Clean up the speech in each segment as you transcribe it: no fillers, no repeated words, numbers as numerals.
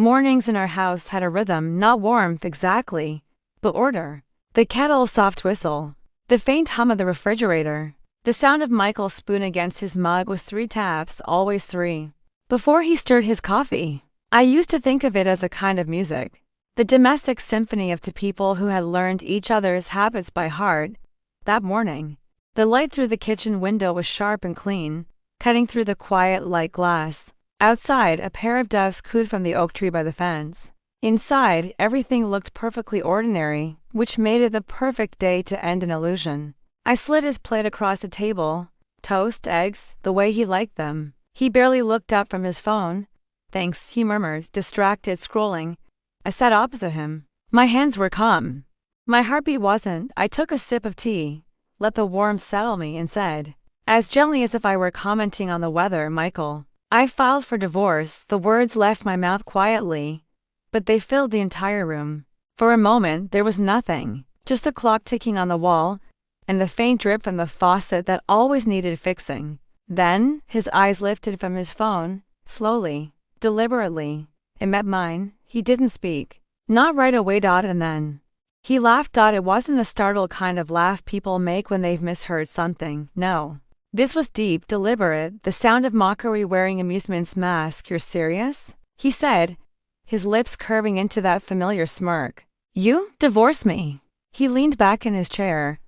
Mornings in our house had a rhythm, not warmth exactly, but order. The kettle's soft whistle, the faint hum of the refrigerator, the sound of Michael's spoon against his mug with 3 taps, always 3. Before he stirred his coffee, I used to think of it as a kind of music, the domestic symphony of two people who had learned each other's habits by heart. That morning, the light through the kitchen window was sharp and clean, cutting through the quiet light glass. Outside, a pair of doves cooed from the oak tree by the fence. Inside, everything looked perfectly ordinary, which made it the perfect day to end an illusion. I slid his plate across the table, toast, eggs, the way he liked them. He barely looked up from his phone. "Thanks," he murmured, distracted, scrolling. I sat opposite him. My hands were calm. My heartbeat wasn't. I took a sip of tea, let the warmth settle me, and said, as gently as if I were commenting on the weather, "Michael, I filed for divorce." The words left my mouth quietly, but they filled the entire room. For a moment, there was nothing, just the clock ticking on the wall, and the faint drip from the faucet that always needed fixing. Then, his eyes lifted from his phone, slowly, deliberately. It met mine. He didn't speak. Not right away. And then he laughed. It wasn't the startled kind of laugh people make when they've misheard something. No. This was deep, deliberate, the sound of mockery wearing amusement's mask. "You're serious?" he said, his lips curving into that familiar smirk. "You divorce me?" He leaned back in his chair,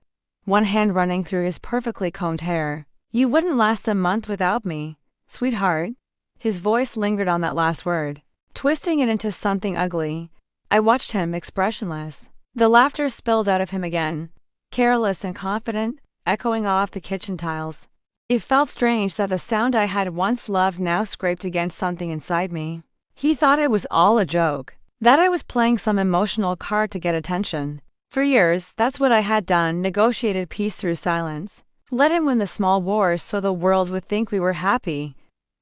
one hand running through his perfectly combed hair. "You wouldn't last a month without me, sweetheart." His voice lingered on that last word, twisting it into something ugly. I watched him, expressionless. The laughter spilled out of him again, careless and confident, echoing off the kitchen tiles. It felt strange that the sound I had once loved now scraped against something inside me. He thought it was all a joke, that I was playing some emotional card to get attention. For years, that's what I had done, negotiated peace through silence. Let him win the small wars so the world would think we were happy.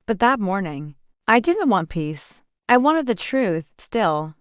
But that morning, I didn't want peace. I wanted the truth, still.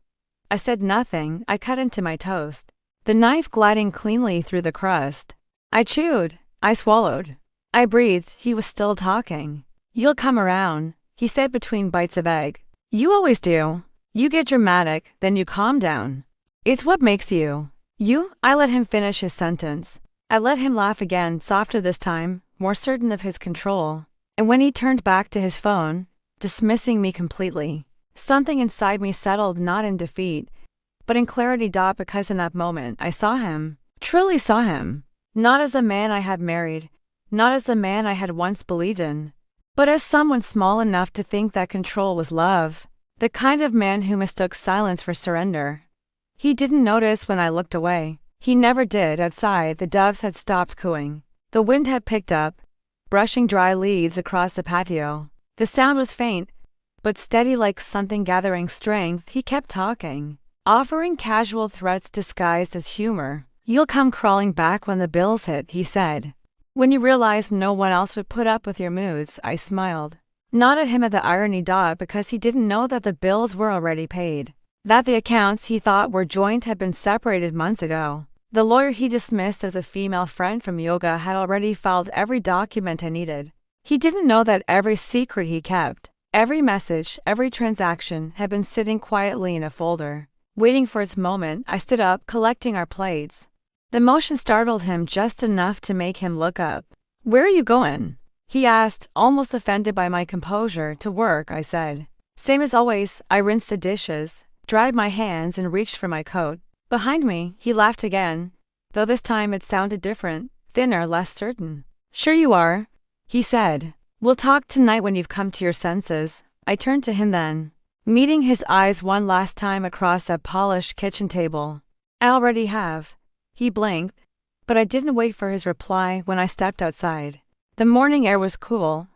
I said nothing. I cut into my toast, the knife gliding cleanly through the crust. I chewed. I swallowed. I breathed. He was still talking. "You'll come around," he said between bites of egg. "You always do. You get dramatic, then you calm down. It's what makes you, you." I let him finish his sentence. I let him laugh again, softer this time, more certain of his control. And when he turned back to his phone, dismissing me completely, something inside me settled, not in defeat, but in clarity. Because in that moment, I saw him, truly saw him, not as the man I had married, not as the man I had once believed in, but as someone small enough to think that control was love, the kind of man who mistook silence for surrender. He didn't notice when I looked away. He never did. Outside, the doves had stopped cooing. The wind had picked up, brushing dry leaves across the patio. The sound was faint, but steady, like something gathering strength. He kept talking, offering casual threats disguised as humor. "You'll come crawling back when the bills hit," he said. "When you realize no one else would put up with your moods." I smiled. Not at him at the irony. Because he didn't know that the bills were already paid, that the accounts he thought were joint had been separated months ago. The lawyer he dismissed as a female friend from yoga had already filed every document I needed. He didn't know that every secret he kept, every message, every transaction had been sitting quietly in a folder, waiting for its moment. I stood up, collecting our plates. The motion startled him just enough to make him look up. "Where are you going?" he asked, almost offended by my composure. "To work," I said. "Same as always." I rinsed the dishes, dried my hands, and reached for my coat. "Behind me," he laughed again, though this time it sounded different, thinner, less certain. "Sure you are," he said. "We'll talk tonight when you've come to your senses." I turned to him then, meeting his eyes one last time across that polished kitchen table. "I already have." He blinked, but I didn't wait for his reply. When I stepped outside, the morning air was cool,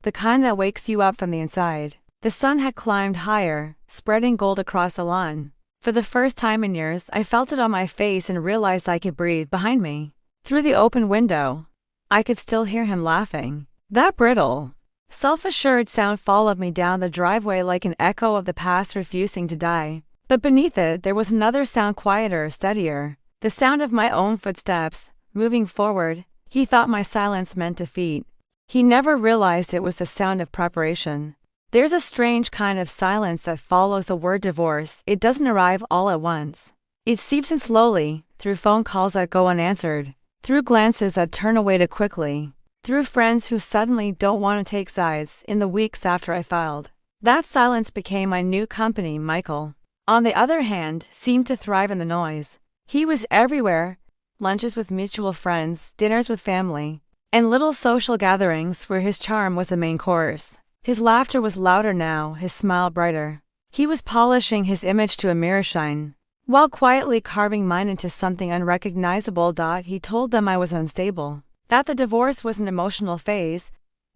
the kind that wakes you up from the inside. The sun had climbed higher, spreading gold across the lawn. For the first time in years, I felt it on my face and realized I could breathe. Behind me, through the open window, I could still hear him laughing. That brittle, self-assured sound followed me down the driveway like an echo of the past refusing to die. But beneath it, there was another sound, quieter, steadier, the sound of my own footsteps, moving forward. He thought my silence meant defeat. He never realized it was the sound of preparation. There's a strange kind of silence that follows the word divorce. It doesn't arrive all at once. It seeps in slowly, through phone calls that go unanswered, through glances that turn away too quickly, through friends who suddenly don't want to take sides. In the weeks after I filed, that silence became my new company. Michael, on the other hand, seemed to thrive in the noise. He was everywhere: lunches with mutual friends, dinners with family, and little social gatherings where his charm was the main course. His laughter was louder now, his smile brighter. He was polishing his image to a mirror shine, while quietly carving mine into something unrecognizable. He told them I was unstable, that the divorce was an emotional phase,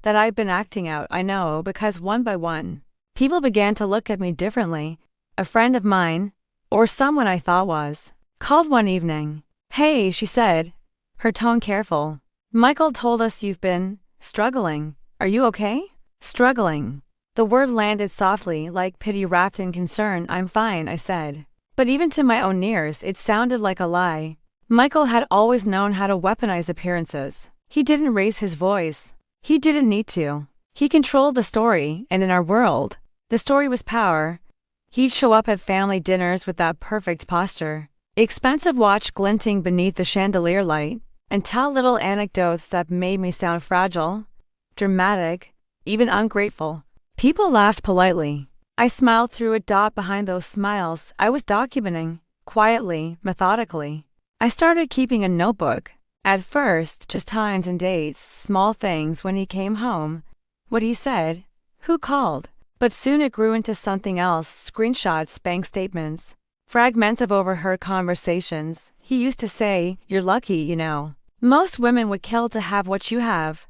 that I'd been acting out. I know, because one by one, people began to look at me differently. A friend of mine, or someone I thought was, called one evening. "Hey," she said, her tone careful. "Michael told us you've been struggling. Are you okay?" Struggling. The word landed softly, like pity wrapped in concern. "I'm fine," I said. But even to my own ears, it sounded like a lie. Michael had always known how to weaponize appearances. He didn't raise his voice. He didn't need to. He controlled the story, and in our world, the story was power. He'd show up at family dinners with that perfect posture, expensive watch glinting beneath the chandelier light, and tell little anecdotes that made me sound fragile, dramatic, even ungrateful. People laughed politely. I smiled through it. Behind those smiles, I was documenting, quietly, methodically. I started keeping a notebook. At first, just times and dates, small things: when he came home, what he said, who called. But soon it grew into something else: screenshots, bank statements, fragments of overheard conversations. He used to say, "You're lucky, you know. Most women would kill to have what you have."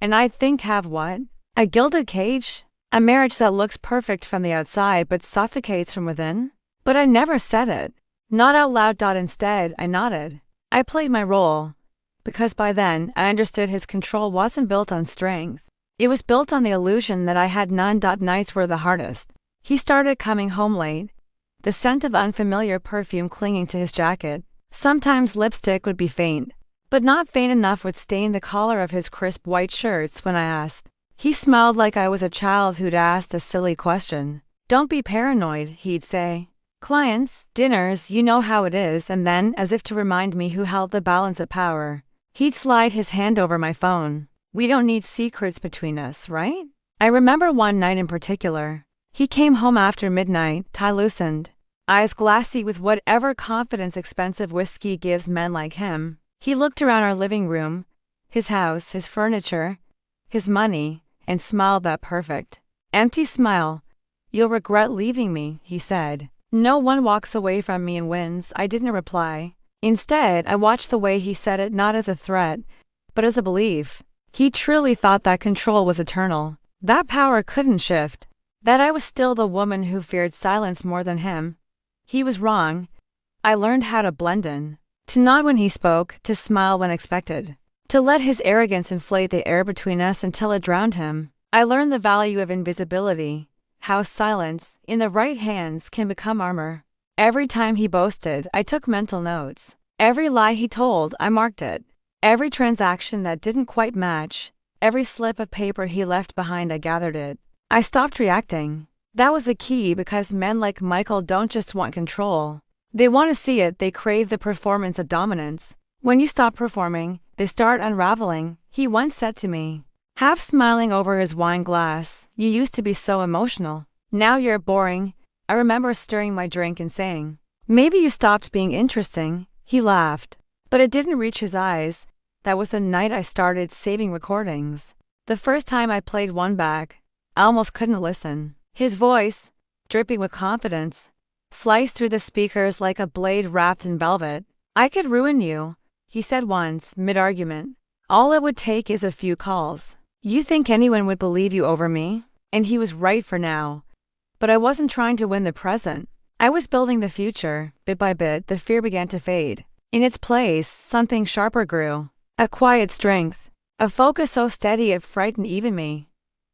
And I'd think, have what? A gilded cage? A marriage that looks perfect from the outside but suffocates from within? But I never said it. Not out loud. Instead, I nodded. I played my role. Because by then, I understood his control wasn't built on strength. It was built on the illusion that I had none. Nights were the hardest. He started coming home late, the scent of unfamiliar perfume clinging to his jacket. Sometimes lipstick would be faint, but not faint enough would stain the collar of his crisp white shirts. When I asked, he smiled like I was a child who'd asked a silly question. "Don't be paranoid," he'd say. "Clients, dinners, you know how it is." And then, as if to remind me who held the balance of power, he'd slide his hand over my phone. "We don't need secrets between us, right?" I remember one night in particular. He came home after midnight, tie loosened, eyes glassy with whatever confidence expensive whiskey gives men like him. He looked around our living room, his house, his furniture, his money, and smiled that perfect, empty smile. "You'll regret leaving me," he said. "No one walks away from me and wins." I didn't reply. Instead, I watched the way he said it, not as a threat, but as a belief. He truly thought that control was eternal, that power couldn't shift, that I was still the woman who feared silence more than him. He was wrong. I learned how to blend in, to nod when he spoke, to smile when expected, to let his arrogance inflate the air between us until it drowned him. I learned the value of invisibility, how silence, in the right hands, can become armor. Every time he boasted, I took mental notes. Every lie he told, I marked it. Every transaction that didn't quite match, every slip of paper he left behind, I gathered it. I stopped reacting. That was the key, because men like Michael don't just want control. They want to see it. They crave the performance of dominance. When you stop performing, they start unraveling, he once said to me, half smiling over his wine glass. "You used to be so emotional. Now you're boring." I remember stirring my drink and saying, "Maybe you stopped being interesting." He laughed, but it didn't reach his eyes. That was the night I started saving recordings. The first time I played one back, I almost couldn't listen. His voice, dripping with confidence, sliced through the speakers like a blade wrapped in velvet. "I could ruin you," he said once, mid-argument. "All it would take is a few calls. You think anyone would believe you over me?" And he was right for now. But I wasn't trying to win the present. I was building the future. Bit by bit, the fear began to fade. In its place, something sharper grew. A quiet strength. A focus so steady it frightened even me.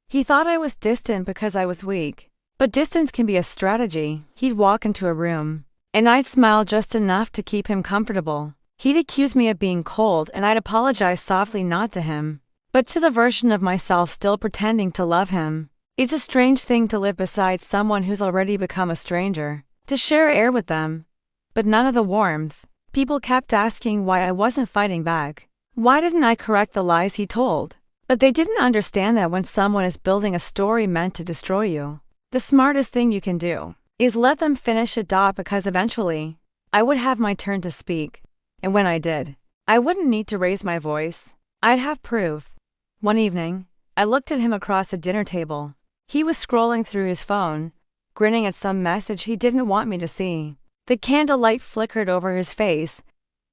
He thought I was distant because I was weak. But distance can be a strategy. He'd walk into a room, and I'd smile just enough to keep him comfortable. He'd accuse me of being cold, and I'd apologize softly, not to him, but to the version of myself still pretending to love him. It's a strange thing to live beside someone who's already become a stranger, to share air with them, but none of the warmth. People kept asking why I wasn't fighting back. Why didn't I correct the lies he told? But they didn't understand that when someone is building a story meant to destroy you, the smartest thing you can do is let them finish it, because eventually, I would have my turn to speak. And when I did, I wouldn't need to raise my voice. I'd have proof. One evening, I looked at him across a dinner table. He was scrolling through his phone, grinning at some message he didn't want me to see. The candlelight flickered over his face,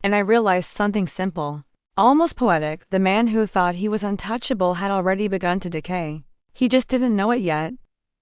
and I realized something simple, almost poetic. The man who thought he was untouchable had already begun to decay. He just didn't know it yet.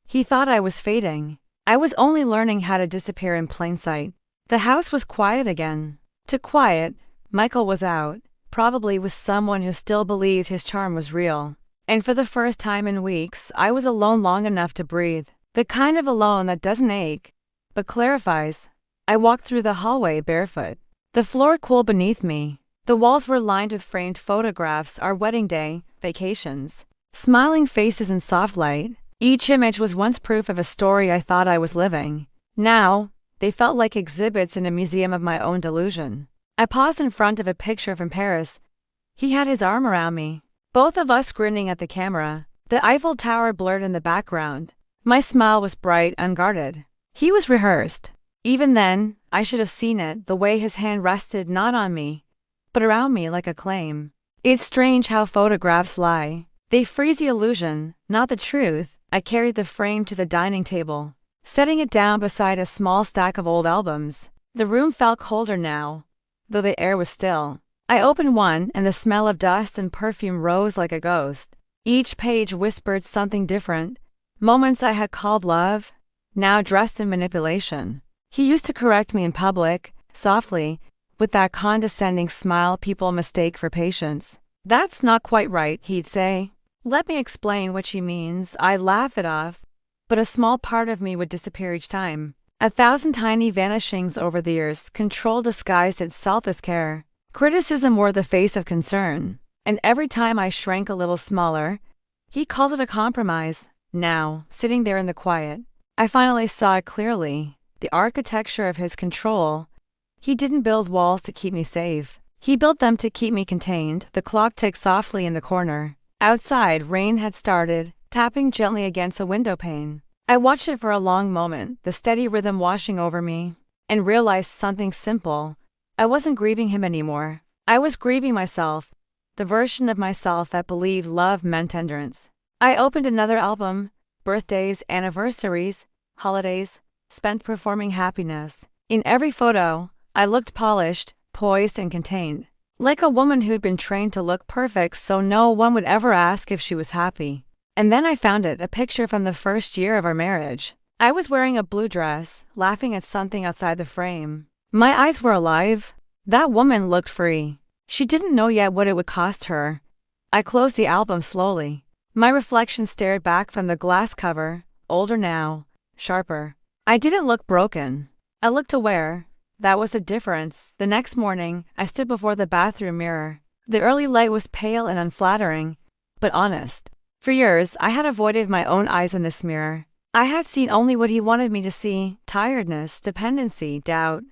He thought I was fading. I was only learning how to disappear in plain sight. The house was quiet again. Too quiet. Michael was out, probably with someone who still believed his charm was real. And for the first time in weeks, I was alone long enough to breathe. The kind of alone that doesn't ache, but clarifies. I walked through the hallway barefoot. The floor cool beneath me. The walls were lined with framed photographs, our wedding day, vacations, smiling faces in soft light. Each image was once proof of a story I thought I was living. Now, they felt like exhibits in a museum of my own delusion. I paused in front of a picture from Paris. He had his arm around me, both of us grinning at the camera. The Eiffel Tower blurred in the background. My smile was bright, unguarded. He was rehearsed. Even then, I should have seen it, the way his hand rested not on me, but around me like a claim. It's strange how photographs lie. They freeze the illusion, not the truth. I carried the frame to the dining table, setting it down beside a small stack of old albums. The room felt colder now, though the air was still. I opened one, and the smell of dust and perfume rose like a ghost. Each page whispered something different. Moments I had called love, now dressed in manipulation. He used to correct me in public, softly, with that condescending smile people mistake for patience. "That's not quite right," he'd say. "Let me explain what she means." I'd laugh it off, but a small part of me would disappear each time. 1,000 tiny vanishings over the years. Control disguised itself as care. Criticism wore the face of concern. And every time I shrank a little smaller, he called it a compromise. Now, sitting there in the quiet, I finally saw it clearly. The architecture of his control. He didn't build walls to keep me safe. He built them to keep me contained. The clock ticked softly in the corner. Outside, rain had started, tapping gently against the window pane. I watched it for a long moment, the steady rhythm washing over me, and realized something simple. I wasn't grieving him anymore. I was grieving myself, the version of myself that believed love meant endurance. I opened another album, birthdays, anniversaries, holidays, spent performing happiness. In every photo, I looked polished, poised, and contained, like a woman who'd been trained to look perfect so no one would ever ask if she was happy. And then I found it, a picture from the first year of our marriage. I was wearing a blue dress, laughing at something outside the frame. My eyes were alive. That woman looked free. She didn't know yet what it would cost her. I closed the album slowly. My reflection stared back from the glass cover, older now, sharper. I didn't look broken. I looked aware. That was the difference. The next morning, I stood before the bathroom mirror. The early light was pale and unflattering, but honest. For years, I had avoided my own eyes in this mirror. I had seen only what he wanted me to see: tiredness, dependency, doubt.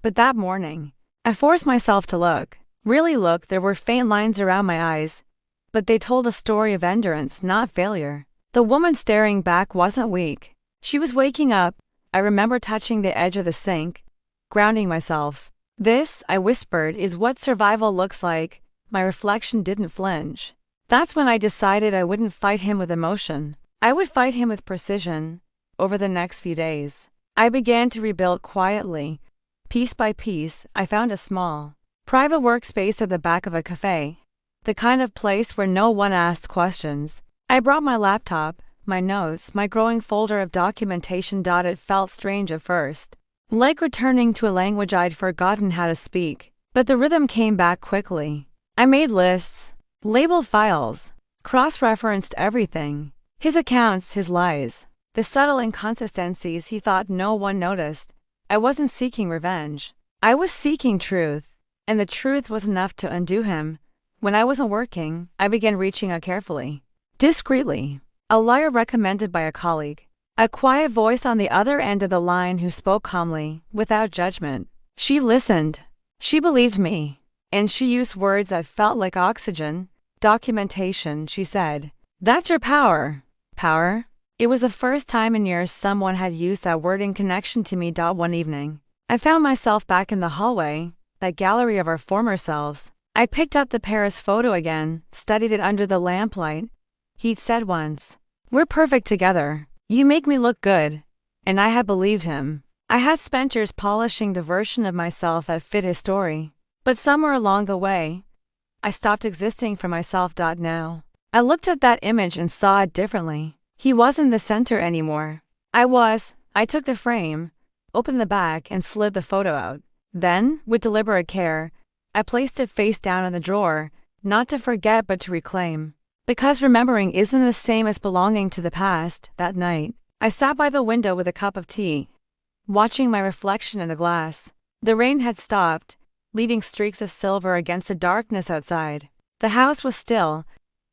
But that morning, I forced myself to look. Really look. There were faint lines around my eyes, but they told a story of endurance, not failure. The woman staring back wasn't weak. She was waking up. I remember touching the edge of the sink, grounding myself. "This," I whispered, "is what survival looks like." My reflection didn't flinch. That's when I decided I wouldn't fight him with emotion. I would fight him with precision. Over the next few days, I began to rebuild quietly. Piece by piece, I found a small, private workspace at the back of a cafe. The kind of place where no one asked questions. I brought my laptop, my notes, my growing folder of documentation. It felt strange at first, like returning to a language I'd forgotten how to speak. But the rhythm came back quickly. I made lists, labeled files, cross-referenced everything. His accounts, his lies, the subtle inconsistencies he thought no one noticed. I wasn't seeking revenge. I was seeking truth, and the truth was enough to undo him. When I wasn't working, I began reaching out carefully, discreetly. A lawyer recommended by a colleague. A quiet voice on the other end of the line who spoke calmly, without judgment. She listened. She believed me. And she used words that felt like oxygen. Documentation, she said. That's your power. Power? It was the first time in years someone had used that word in connection to me. One evening, I found myself back in the hallway, that gallery of our former selves. I picked up the Paris photo again, studied it under the lamplight. He'd said once, "We're perfect together. You make me look good." And I had believed him. I had spent years polishing the version of myself that fit his story. But somewhere along the way, I stopped existing for myself. Now, I looked at that image and saw it differently. He wasn't the center anymore. I was. I took the frame, opened the back, and slid the photo out. Then, with deliberate care, I placed it face down in the drawer, not to forget but to reclaim. Because remembering isn't the same as belonging to the past. That night, I sat by the window with a cup of tea, watching my reflection in the glass. The rain had stopped, leaving streaks of silver against the darkness outside. The house was still,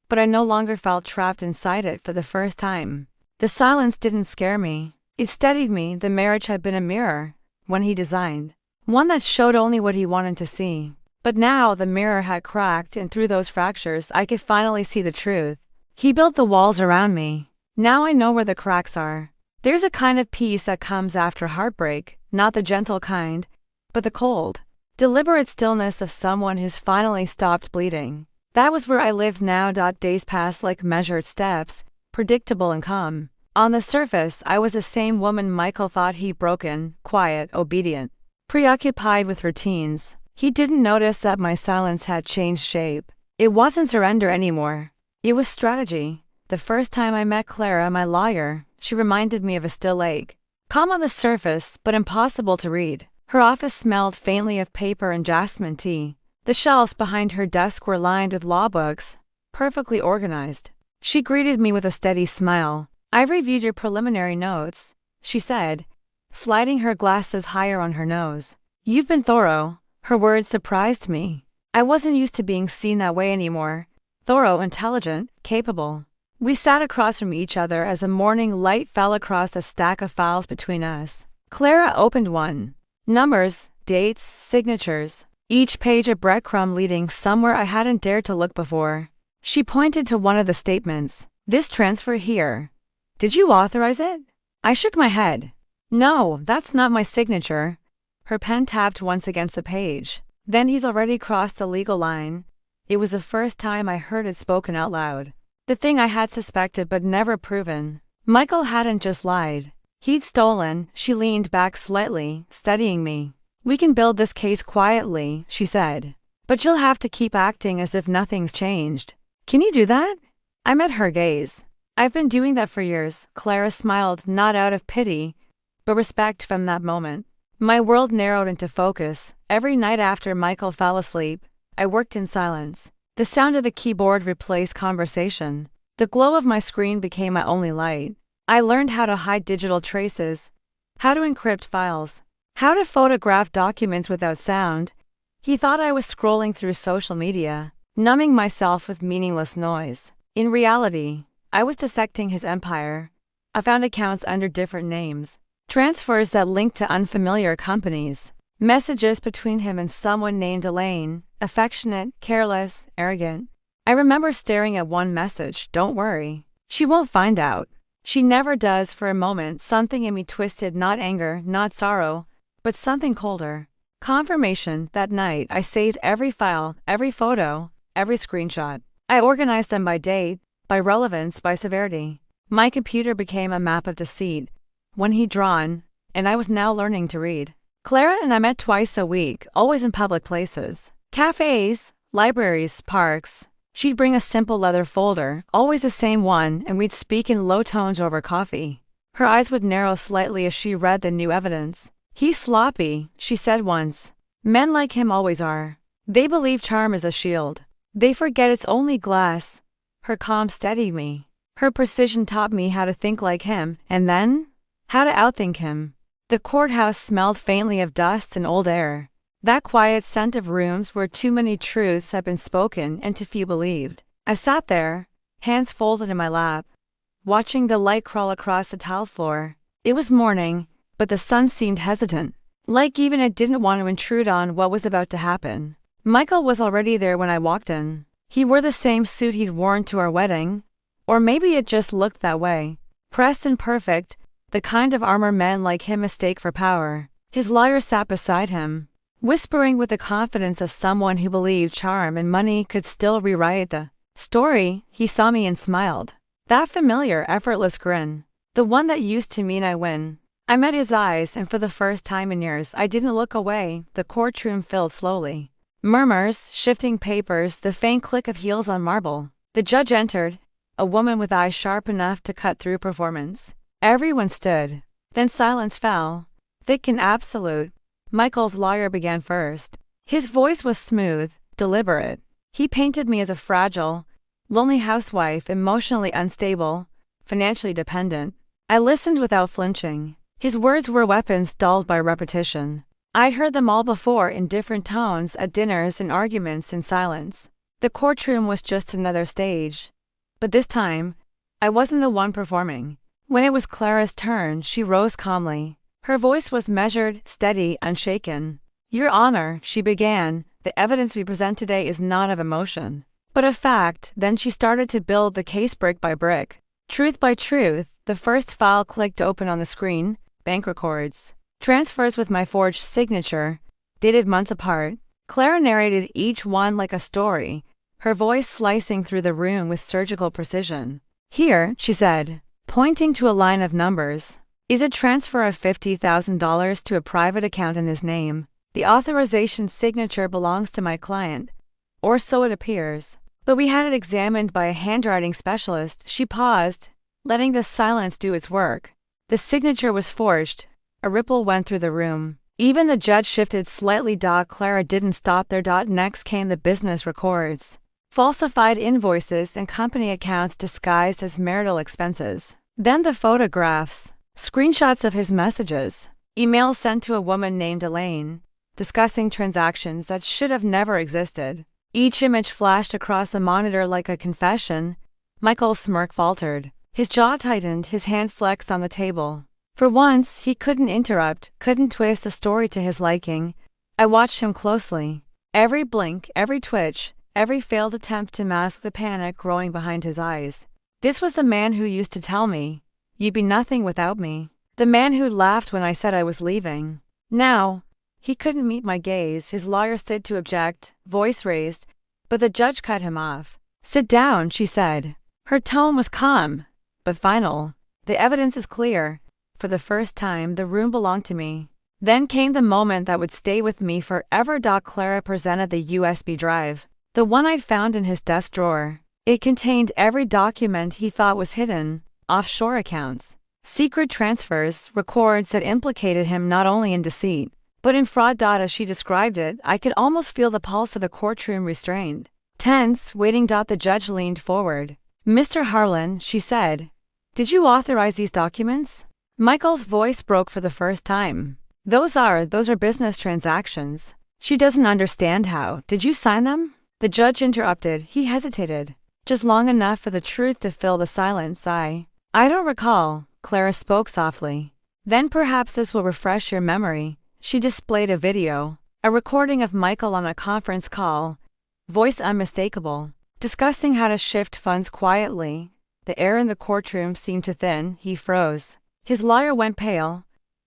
but I no longer felt trapped inside it for the first time. The silence didn't scare me. It steadied me. The marriage had been a mirror, one he designed, one that showed only what he wanted to see. But now the mirror had cracked, and through those fractures I could finally see the truth. He built the walls around me. Now I know where the cracks are. There's a kind of peace that comes after heartbreak, not the gentle kind, but the cold, deliberate stillness of someone who's finally stopped bleeding. That was where I lived now. Days passed like measured steps, predictable and calm. On the surface, I was the same woman Michael thought he'd broken, quiet, obedient, preoccupied with routines. He didn't notice that my silence had changed shape. It wasn't surrender anymore. It was strategy. The first time I met Clara, my lawyer, she reminded me of a still lake. Calm on the surface, but impossible to read. Her office smelled faintly of paper and jasmine tea. The shelves behind her desk were lined with law books, perfectly organized. She greeted me with a steady smile. "I've reviewed your preliminary notes," she said, sliding her glasses higher on her nose. "You've been thorough." Her words surprised me. I wasn't used to being seen that way anymore. Thorough, intelligent, capable. We sat across from each other as the morning light fell across a stack of files between us. Clara opened one. Numbers, dates, signatures. Each page a breadcrumb leading somewhere I hadn't dared to look before. She pointed to one of the statements. "This transfer here. Did you authorize it?" I shook my head. "No, that's not my signature." Her pen tapped once against the page. Then he's already crossed a legal line. It was the first time I heard it spoken out loud. The thing I had suspected but never proven. Michael hadn't just lied. He'd stolen. She leaned back slightly, studying me. "We can build this case quietly," she said. "But you'll have to keep acting as if nothing's changed. Can you do that?" I met her gaze. "I've been doing that for years." Clara smiled, not out of pity, but respect. From that moment, my world narrowed into focus. Every night after Michael fell asleep, I worked in silence. The sound of the keyboard replaced conversation. The glow of my screen became my only light. I learned how to hide digital traces, how to encrypt files, how to photograph documents without sound. He thought I was scrolling through social media, numbing myself with meaningless noise. In reality, I was dissecting his empire. I found accounts under different names, transfers that linked to unfamiliar companies, messages between him and someone named Elaine, affectionate, careless, arrogant. I remember staring at one message. "Don't worry. She won't find out." She never does. For a moment, something in me twisted, not anger, not sorrow, but something colder. Confirmation. That night, I saved every file, every photo, every screenshot. I organized them by date, by relevance, by severity. My computer became a map of deceit, one he'd drawn, and I was now learning to read. Clara and I met twice a week, always in public places. Cafes, libraries, parks. She'd bring a simple leather folder, always the same one, and we'd speak in low tones over coffee. Her eyes would narrow slightly as she read the new evidence. "He's sloppy," she said once. "Men like him always are. They believe charm is a shield. They forget it's only glass." Her calm steadied me. Her precision taught me how to think like him, and then, how to outthink him. The courthouse smelled faintly of dust and old air. That quiet scent of rooms where too many truths had been spoken and too few believed. I sat there, hands folded in my lap, watching the light crawl across the tile floor. It was morning, but the sun seemed hesitant, like even it didn't want to intrude on what was about to happen. Michael was already there when I walked in. He wore the same suit he'd worn to our wedding, or maybe it just looked that way. Pressed and perfect, the kind of armor men like him mistake for power. His lawyer sat beside him, whispering with the confidence of someone who believed charm and money could still rewrite the story. He saw me and smiled. That familiar, effortless grin. The one that used to mean I win. I met his eyes, and for the first time in years I didn't look away. The courtroom filled slowly. Murmurs, shifting papers, the faint click of heels on marble. The judge entered, a woman with eyes sharp enough to cut through performance. Everyone stood. Then silence fell, thick and absolute. Michael's lawyer began first. His voice was smooth, deliberate. He painted me as a fragile, lonely housewife, emotionally unstable, financially dependent. I listened without flinching. His words were weapons dulled by repetition. I'd heard them all before in different tones at dinners and arguments in silence. The courtroom was just another stage. But this time, I wasn't the one performing. When it was Clara's turn, she rose calmly. Her voice was measured, steady, unshaken. Your Honor, she began, the evidence we present today is not of emotion, but of fact. Then she started to build the case brick by brick. Truth by truth. The first file clicked open on the screen, bank records. Transfers with my forged signature, dated months apart. Clara narrated each one like a story, her voice slicing through the room with surgical precision. Here, she said, pointing to a line of numbers, is a transfer of $50,000 to a private account in his name. The authorization signature belongs to my client, or so it appears. But we had it examined by a handwriting specialist. She paused, letting the silence do its work. The signature was forged. A ripple went through the room. Even the judge shifted slightly. Clara didn't stop there. Next came the business records. Falsified invoices and company accounts disguised as marital expenses. Then the photographs. Screenshots of his messages. Emails sent to a woman named Elaine, discussing transactions that should have never existed. Each image flashed across the monitor like a confession. Michael's smirk faltered. His jaw tightened, his hand flexed on the table. For once, he couldn't interrupt, couldn't twist the story to his liking. I watched him closely. Every blink, every twitch, every failed attempt to mask the panic growing behind his eyes. This was the man who used to tell me, "You'd be nothing without me." The man who laughed when I said I was leaving. Now, he couldn't meet my gaze. His lawyer stood to object, voice raised, but the judge cut him off. "Sit down," she said. Her tone was calm, but final. "The evidence is clear. For the first time, the room belonged to me." Then came the moment that would stay with me forever. Clara presented the USB drive, the one I'd found in his desk drawer. It contained every document he thought was hidden, offshore accounts, secret transfers, records that implicated him not only in deceit, but in fraud. As she described it, I could almost feel the pulse of the courtroom restrained. Tense, waiting. The judge leaned forward. "Mr. Harlan," she said, "did you authorize these documents?" Michael's voice broke for the first time. Those are business transactions. She doesn't understand how. Did you sign them?" The judge interrupted. He hesitated, just long enough for the truth to fill the silence. I don't recall," Clara spoke softly. "Then perhaps this will refresh your memory." She displayed a video, a recording of Michael on a conference call, voice unmistakable, discussing how to shift funds quietly. The air in the courtroom seemed to thin. He froze. His lawyer went pale.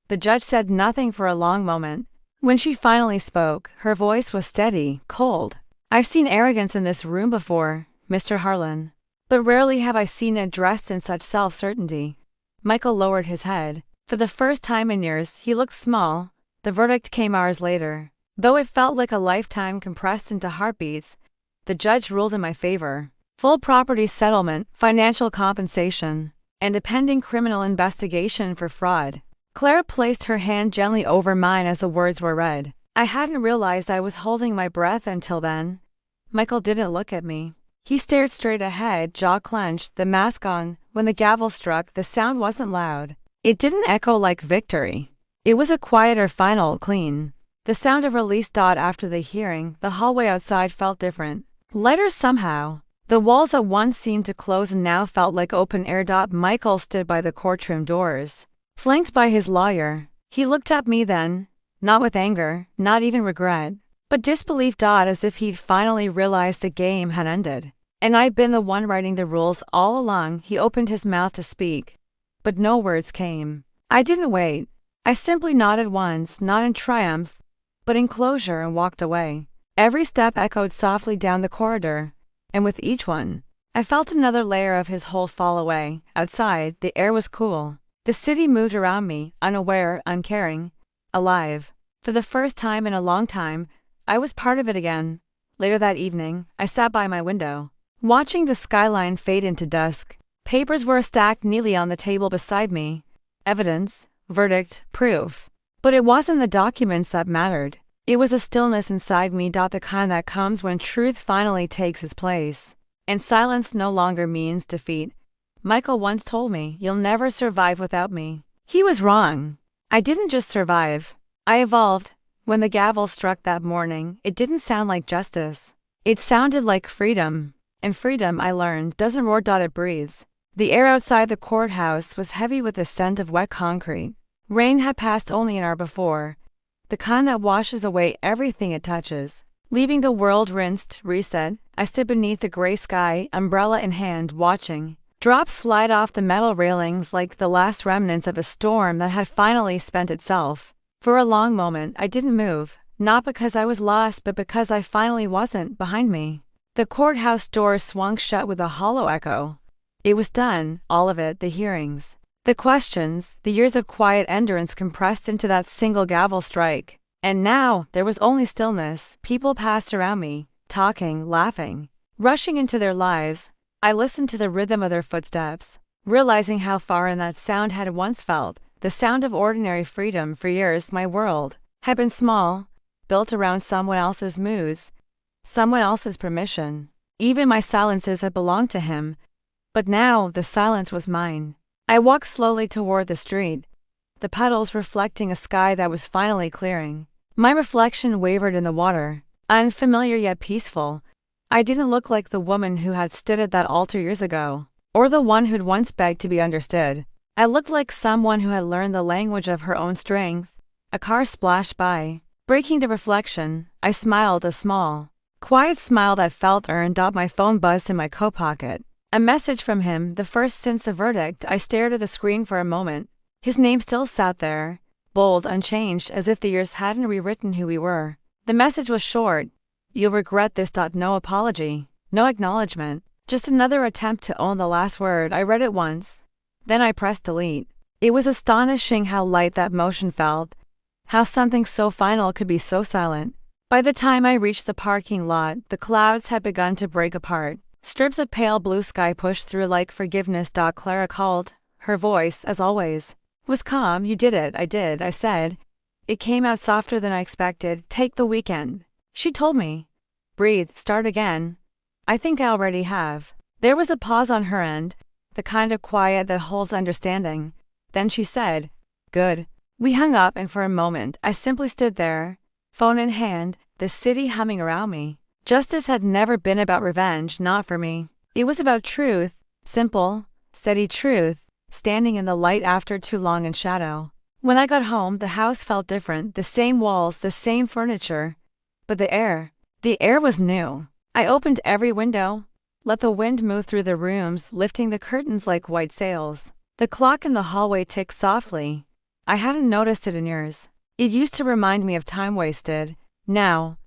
The judge said nothing for a long moment. When she finally spoke, her voice was steady, cold. "I've seen arrogance in this room before, Mr. Harlan, but rarely have I seen it dressed in such self-certainty." Michael lowered his head. For the first time in years, he looked small. The verdict came hours later. Though it felt like a lifetime compressed into heartbeats, the judge ruled in my favor. Full property settlement, financial compensation, and a pending criminal investigation for fraud. Clara placed her hand gently over mine as the words were read. I hadn't realized I was holding my breath until then. Michael didn't look at me. He stared straight ahead, jaw clenched, the mask on. When the gavel struck, the sound wasn't loud. It didn't echo like victory. It was a quieter, final, clean. The sound of release. After the hearing, the hallway outside felt different. Lighter somehow. The walls that once seemed to close and now felt like open air. Michael stood by the courtroom doors, flanked by his lawyer. He looked at me then, not with anger, not even regret, but disbelief. As if he'd finally realized the game had ended, and I'd been the one writing the rules all along. He opened his mouth to speak, but no words came. I didn't wait. I simply nodded once, not in triumph, but in closure, and walked away. Every step echoed softly down the corridor, and with each one, I felt another layer of his hold fall away. Outside, the air was cool. The city moved around me, unaware, uncaring, alive. For the first time in a long time, I was part of it again. Later that evening, I sat by my window, watching the skyline fade into dusk. Papers were stacked neatly on the table beside me. Evidence, verdict, proof. But it wasn't the documents that mattered. It was a stillness inside me. The kind that comes when truth finally takes its place, and silence no longer means defeat. Michael once told me, "You'll never survive without me." He was wrong. I didn't just survive. I evolved. When the gavel struck that morning, it didn't sound like justice. It sounded like freedom. And freedom, I learned, doesn't roar. It breathes. The air outside the courthouse was heavy with the scent of wet concrete. Rain had passed only an hour before, the kind that washes away everything it touches, leaving the world rinsed, reset. I stood beneath the gray sky, umbrella in hand, watching drops slide off the metal railings like the last remnants of a storm that had finally spent itself. For a long moment, I didn't move, not because I was lost, but because I finally wasn't. Behind me, the courthouse door swung shut with a hollow echo. It was done, all of it, the hearings, the questions, the years of quiet endurance compressed into that single gavel strike. And now, there was only stillness. People passed around me, talking, laughing, rushing into their lives. I listened to the rhythm of their footsteps, realizing how far in that sound had once felt, the sound of ordinary freedom. For years, my world had been small, built around someone else's moods, someone else's permission. Even my silences had belonged to him. But now, the silence was mine. I walked slowly toward the street, the puddles reflecting a sky that was finally clearing. My reflection wavered in the water, unfamiliar yet peaceful. I didn't look like the woman who had stood at that altar years ago, or the one who'd once begged to be understood. I looked like someone who had learned the language of her own strength. A car splashed by, breaking the reflection. I smiled, a small, quiet smile that felt earned. My phone buzzed in my coat pocket. A message from him, the first since the verdict. I stared at the screen for a moment. His name still sat there, bold, unchanged, as if the years hadn't rewritten who we were. The message was short. "You'll regret this." No apology, no acknowledgement, just another attempt to own the last word. I read it once, then I pressed delete. It was astonishing how light that motion felt, how something so final could be so silent. By the time I reached the parking lot, the clouds had begun to break apart. Strips of pale blue sky pushed through like forgiveness. Clara called. Her voice, as always, was calm. "You did it." "I did," I said. It came out softer than I expected. "Take the weekend," she told me. "Breathe, start again." "I think I already have." There was a pause on her end, the kind of quiet that holds understanding. Then she said, "Good." We hung up, and for a moment, I simply stood there, phone in hand, the city humming around me. Justice had never been about revenge, not for me. It was about truth, simple, steady truth, standing in the light after too long in shadow. When I got home, the house felt different, the same walls, the same furniture. But the air was new. I opened every window, let the wind move through the rooms, lifting the curtains like white sails. The clock in the hallway ticked softly. I hadn't noticed it in years. It used to remind me of time wasted. Now,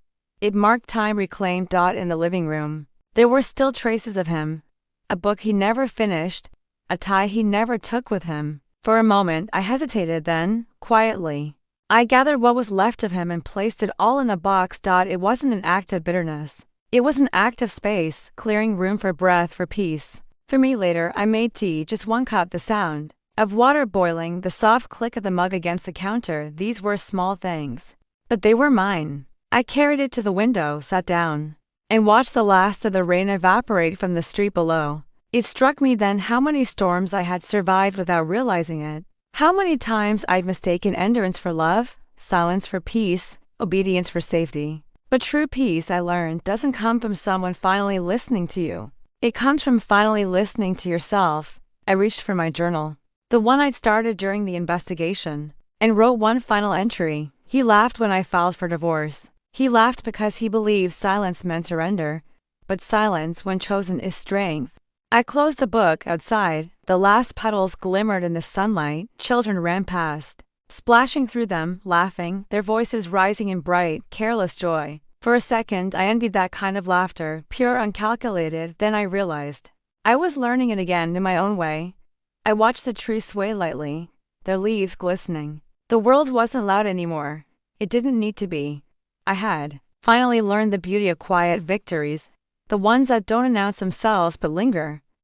it marked time reclaimed. In the living room, there were still traces of him. A book he never finished, a tie he never took with him. For a moment, I hesitated, then, quietly, I gathered what was left of him and placed it all in a box. It wasn't an act of bitterness. It was an act of space, clearing room for breath, for peace. For me later, I made tea, just one cup, the sound of water boiling, the soft click of the mug against the counter. These were small things, but they were mine. I carried it to the window, sat down, and watched the last of the rain evaporate from the street below. It struck me then how many storms I had survived without realizing it. How many times I'd mistaken endurance for love, silence for peace, obedience for safety. But true peace, I learned, doesn't come from someone finally listening to you. It comes from finally listening to yourself. I reached for my journal, the one I'd started during the investigation, and wrote one final entry. He laughed when I filed for divorce. He laughed because he believed silence meant surrender, but silence when chosen is strength. I closed the book. Outside, the last petals glimmered in the sunlight. Children ran past, splashing through them, laughing, their voices rising in bright, careless joy. For a second, I envied that kind of laughter, pure, uncalculated. Then I realized I was learning it again in my own way. I watched the trees sway lightly, their leaves glistening. The world wasn't loud anymore. It didn't need to be. I had finally learned the beauty of quiet victories, the ones that don't announce themselves but linger.